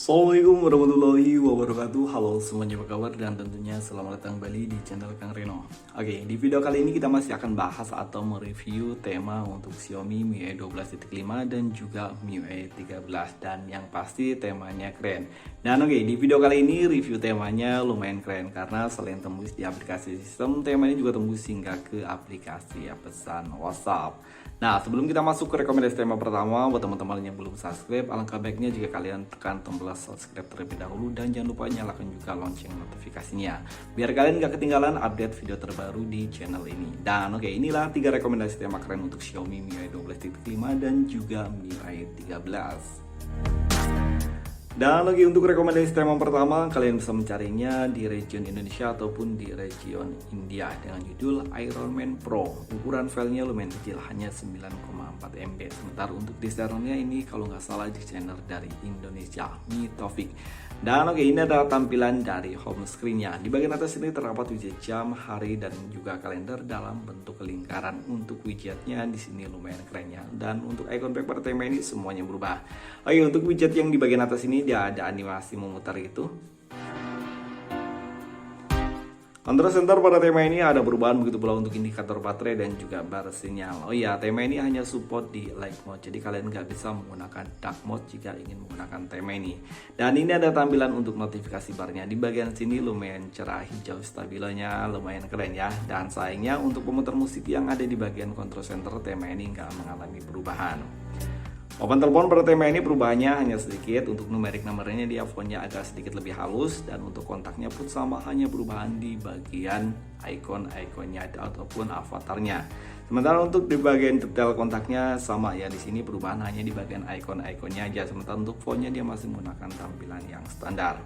Assalamualaikum warahmatullahi wabarakatuh. Halo semuanya, apa kabar? Dan tentunya selamat datang kembali di channel Kang Reno. Oke, di video kali ini kita masih akan bahas atau mereview tema untuk Xiaomi MIUI 12.5 dan juga MIUI 13. Dan yang pasti temanya keren. Dan oke, di video kali ini review temanya lumayan keren karena selain tembus di aplikasi sistem, temanya juga tembus hingga ke aplikasi pesan WhatsApp. Nah, sebelum kita masuk ke rekomendasi tema pertama, buat teman-teman yang belum subscribe, alangkah baiknya jika kalian tekan tombol subscribe terlebih dahulu dan jangan lupa nyalakan juga lonceng notifikasinya biar kalian gak ketinggalan update video terbaru di channel ini. Dan oke, inilah 3 rekomendasi tema keren untuk Xiaomi MIUI 12.5 dan juga MIUI 13. Dan lagi untuk rekomendasi tema pertama, kalian bisa mencarinya di region Indonesia ataupun di region India dengan judul Iron Man Pro. Ukuran filenya lumayan kecil, hanya 9,4 MB. Sementara untuk desainernya ini kalau nggak salah desainer dari Indonesia, Mi Taufik. Dan oke, ini adalah tampilan dari home screen-nya. Di bagian atas ini terdapat widget jam, hari, dan juga kalender dalam bentuk lingkaran. Untuk widgetnya di sini lumayan keren ya. Dan untuk icon paper tema ini semuanya berubah. Oke, untuk widget yang di bagian atas ini dia ada animasi memutar itu. Control center pada tema ini ada perubahan, begitu pula untuk indikator baterai dan juga bar sinyal. Oh iya, tema ini hanya support di light mode, jadi kalian nggak bisa menggunakan dark mode jika ingin menggunakan tema ini. Dan ini ada tampilan untuk notifikasi barnya. Di bagian sini lumayan cerah hijau, stabilonya lumayan keren ya. Dan sayangnya untuk pemutar musik yang ada di bagian control center, tema ini nggak mengalami perubahan. Papan telepon pada tema ini perubahannya hanya sedikit. Untuk numerik nomornya dia fontnya agak sedikit lebih halus, dan untuk kontaknya pun sama, hanya perubahan di bagian icon-iconnya ataupun avatarnya. Sementara untuk di bagian detail kontaknya sama ya, di sini perubahan hanya di bagian icon-iconnya aja. Sementara untuk fontnya dia masih menggunakan tampilan yang standar.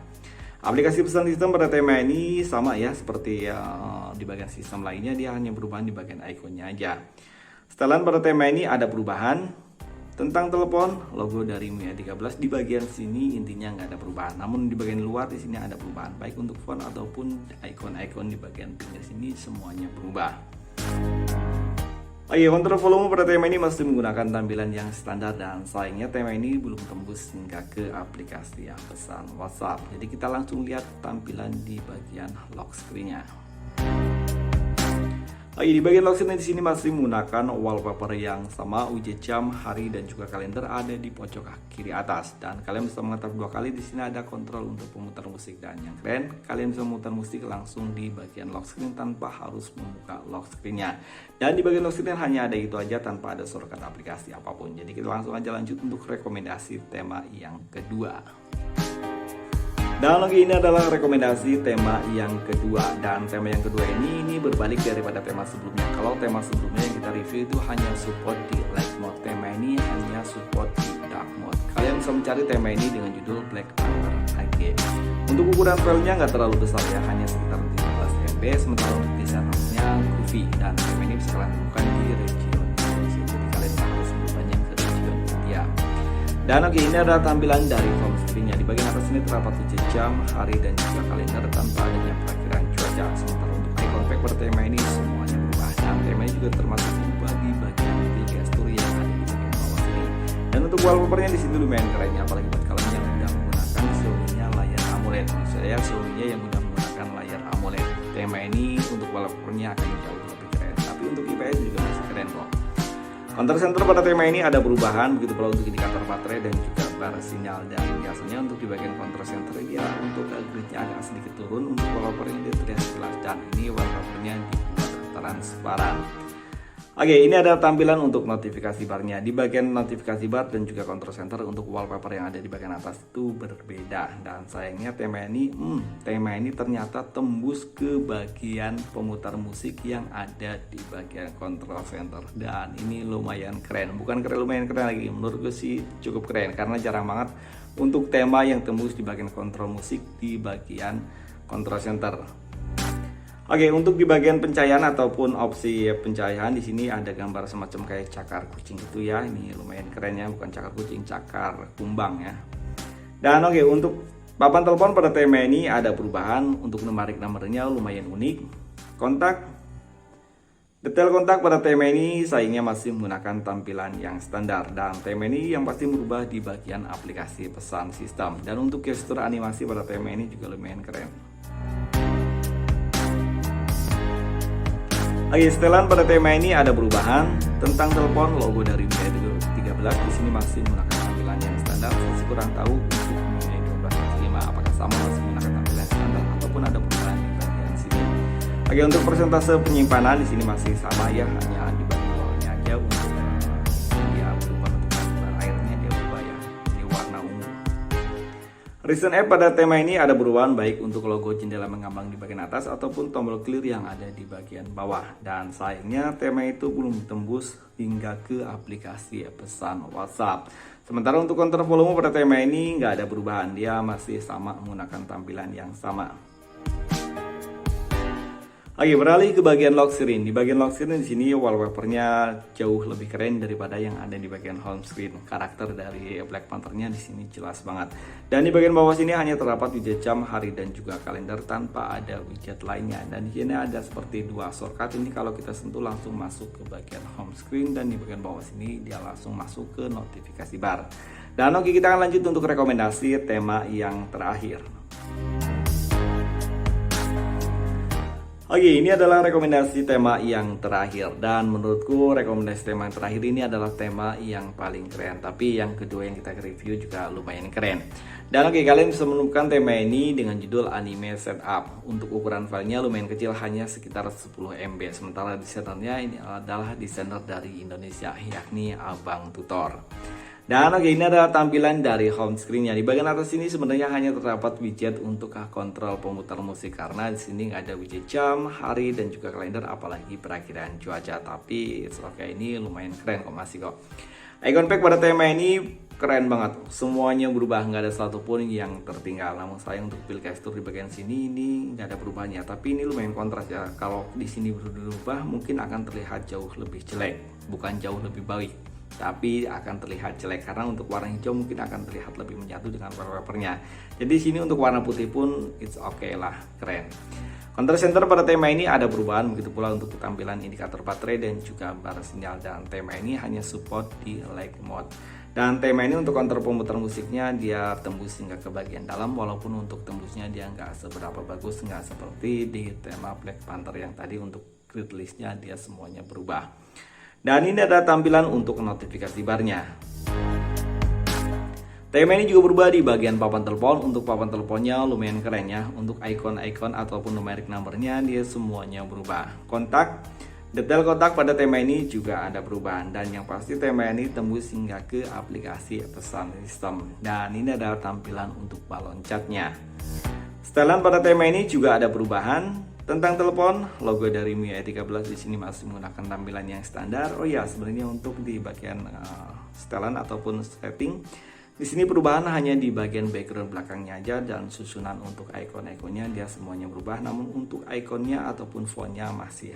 Aplikasi pesan sistem pada tema ini sama ya, seperti di bagian sistem lainnya, dia hanya perubahan di bagian iconnya aja. Setelan pada tema ini ada perubahan. Tentang telepon, logo dari MIUI 13 di bagian sini intinya nggak ada perubahan. Namun di bagian luar di sini ada perubahan, baik untuk font ataupun icon-icon di bagian pinggir sini semuanya berubah. Oh iya, kontrol volume pada tema ini masih menggunakan tampilan yang standar, dan sayangnya tema ini belum tembus hingga ke aplikasi pesan WhatsApp. Jadi kita langsung lihat tampilan di bagian lock screen-nya. Di bagian lock screen di sini masih menggunakan wallpaper yang sama, widget jam, hari, dan juga kalender ada di pojok kiri atas. Dan kalian bisa mengetap 2 kali. Di sini ada kontrol untuk pemutar musik, dan yang keren, kalian bisa memutar musik langsung di bagian lock screen tanpa harus membuka lock screen-nya. Dan di bagian lock screen hanya ada itu aja tanpa ada shortcut aplikasi apapun. Jadi kita langsung aja lanjut untuk rekomendasi tema yang kedua. Dan lagi ini adalah rekomendasi tema yang kedua, dan tema yang kedua ini berbalik daripada tema sebelumnya. Kalau tema sebelumnya yang kita review itu hanya support di light mode, tema ini hanya support di dark mode. Kalian bisa mencari tema ini dengan judul Black Panther AG. Untuk ukuran filenya nggak terlalu besar ya, hanya sekitar 15 MB. Sementara untuk desainernya Goofy, dan tema ini bisa kalian temukan di region Indonesia. Jadi kalian harus bertanya ke region India. Dan oke, ini adalah tampilan dari home screen-nya. Di bagian atas ini terdapat widget jam, hari, dan juga kalender tanpa adanya perakiraan cuaca. Sementara untuk icon paper tema ini semuanya berubah, dan tema ini juga termasuk berubah di bagian gestur yang ada di bagian bawah sini. Dan untuk wallpapernya di sini lumayan keren ya, apalagi buat kalian yang udah menggunakan Xiaomi-nya layar AMOLED. Maksud saya Xiaomi-nya yang udah menggunakan layar AMOLED. Tema ini untuk wallpapernya akan jauh lebih keren, tapi untuk IPS juga masih keren kok. Control center pada tema ini ada perubahan, begitu pula untuk indikator baterai dan juga bar sinyal. Dan biasanya untuk di bagian control center dia untuk gridnya agak sedikit turun, untuk wallpapernya dia terlihat jelas, dan ini wallpapernya dibuat transparan. Oke, ini ada tampilan untuk notifikasi barnya. Di bagian notifikasi bar dan juga control center untuk wallpaper yang ada di bagian atas itu berbeda. Dan sayangnya tema ini ternyata tembus ke bagian pemutar musik yang ada di bagian control center. Dan ini lumayan keren. Bukan keren, lumayan keren lagi. Menurut gue sih cukup keren, karena jarang banget untuk tema yang tembus di bagian kontrol musik di bagian control center. Oke, untuk di bagian pencahayaan ataupun opsi pencahayaan di sini ada gambar semacam kayak cakar kucing gitu ya. Ini lumayan keren ya, bukan cakar kucing, cakar kumbang ya. Dan oke, untuk papan telepon pada tema ini ada perubahan. Untuk numerik nomornya lumayan unik. Kontak Detail kontak pada tema ini sayangnya masih menggunakan tampilan yang standar, dan tema ini yang pasti merubah di bagian aplikasi pesan sistem. Dan untuk gestur animasi pada tema ini juga lumayan keren. Oke, setelan pada tema ini ada perubahan tentang telepon. Logo dari MIUI 13 di sini masih menggunakan tampilan yang standar. Saya kurang tahu untuk MIUI 12.5 apakah sama masih menggunakan tampilan standar ataupun ada perubahan di bagian sini. Oke, untuk persentase penyimpanan di sini masih sama ya, hanya di bagian bawahnya aja untuk dia berubah untuk gambar airnya, dia berubah ya di warna ungu. Recent App pada tema ini ada perubahan baik untuk logo jendela mengambang di bagian atas ataupun tombol clear yang ada di bagian bawah. Dan sayangnya tema itu belum tembus hingga ke aplikasi pesan WhatsApp. Sementara untuk kontrol volume pada tema ini nggak ada perubahan, dia masih sama menggunakan tampilan yang sama. Oke, beralih ke bagian lock screen. Di bagian lock screen di sini wallpapernya jauh lebih keren daripada yang ada di bagian home screen. Karakter dari Black Panther-nya di sini jelas banget. Dan di bagian bawah sini hanya terdapat widget jam, hari dan juga kalender tanpa ada widget lainnya. Dan di sini ada seperti dua shortcut, ini kalau kita sentuh langsung masuk ke bagian home screen, dan di bagian bawah sini dia langsung masuk ke notifikasi bar. Dan oke, kita akan lanjut untuk rekomendasi tema yang terakhir. Oke, ini adalah rekomendasi tema yang terakhir, dan menurutku rekomendasi tema yang terakhir ini adalah tema yang paling keren. Tapi yang kedua yang kita review juga lumayan keren. Dan oke, kalian bisa menemukan tema ini dengan judul Anime Setup. Untuk ukuran filenya lumayan kecil, hanya sekitar 10 MB. Sementara desainernya ini adalah desainer dari Indonesia, yakni Abang Tutor. Dan oke, ini adalah tampilan dari home screen-nya. Di bagian atas ini sebenarnya hanya terdapat widget untuk kontrol pemutar musik, karena di sini nggak ada widget jam, hari dan juga kalender, apalagi perakiraan cuaca. Tapi ini lumayan keren kok, masih kok. Icon pack pada tema ini keren banget. Semuanya berubah, nggak ada satupun yang tertinggal. Namun sayang untuk pil gestur di bagian sini ini nggak ada perubahannya. Tapi ini lumayan kontras ya. Kalau di sini berubah mungkin akan terlihat jauh lebih jelek, bukan jauh lebih baik, tapi akan terlihat jelek karena untuk warna hijau mungkin akan terlihat lebih menyatu dengan wallpapernya. Jadi sini untuk warna putih pun it's okay lah, keren. Control center pada tema ini ada perubahan, begitu pula untuk tampilan indikator baterai dan juga bar sinyal. Dan tema ini hanya support di lag mode. Dan tema ini untuk kontrol pemutar musiknya dia tembus hingga ke bagian dalam, walaupun untuk tembusnya dia nggak seberapa bagus, nggak seperti di tema Black Panther yang tadi. Untuk grid listnya dia semuanya berubah. Dan ini ada tampilan untuk notifikasi barnya. Tema ini juga berubah di bagian papan telepon. Untuk papan teleponnya lumayan keren ya. Untuk icon-icon ataupun numeric numbernya dia semuanya berubah. Kontak, detail kontak pada tema ini juga ada perubahan. Dan yang pasti tema ini tembus hingga ke aplikasi pesan sistem. Dan ini adalah tampilan untuk balon catnya. Setelan pada tema ini juga ada perubahan. Tentang telepon, logo dari MIUI 13 di sini masih menggunakan tampilan yang standar. Oh ya, sebenarnya untuk di bagian setelan ataupun setting, di sini perubahan hanya di bagian background belakangnya aja, dan susunan untuk icon-iconnya dia semuanya berubah. Namun untuk iconnya ataupun fontnya masih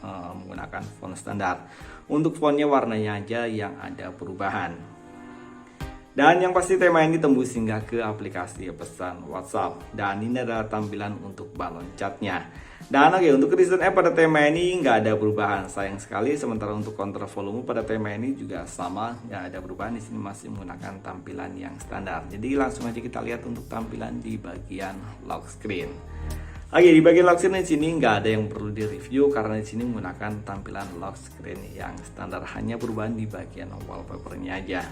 menggunakan font standar. Untuk fontnya warnanya aja yang ada perubahan. Dan yang pasti tema ini tembus hingga ke aplikasi pesan WhatsApp. Dan ini adalah tampilan untuk balon catnya. Dan oke, untuk recent app pada tema ini nggak ada perubahan, sayang sekali. Sementara untuk kontrol volume pada tema ini juga sama, nggak ada perubahan. Di sini masih menggunakan tampilan yang standar. Jadi langsung aja kita lihat untuk tampilan di bagian lock screen. Oke, di bagian lock screen di sini nggak ada yang perlu direview karena di sini menggunakan tampilan lock screen yang standar, hanya perubahan di bagian wallpapernya aja.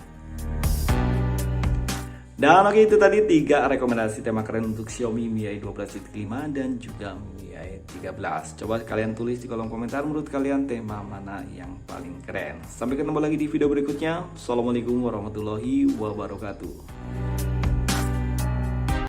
Dan oke, itu tadi 3 rekomendasi tema keren untuk Xiaomi MIUI 12.5 dan juga MIUI 13. Coba kalian tulis di kolom komentar menurut kalian tema mana yang paling keren. Sampai ketemu lagi di video berikutnya. Assalamualaikum warahmatullahi wabarakatuh.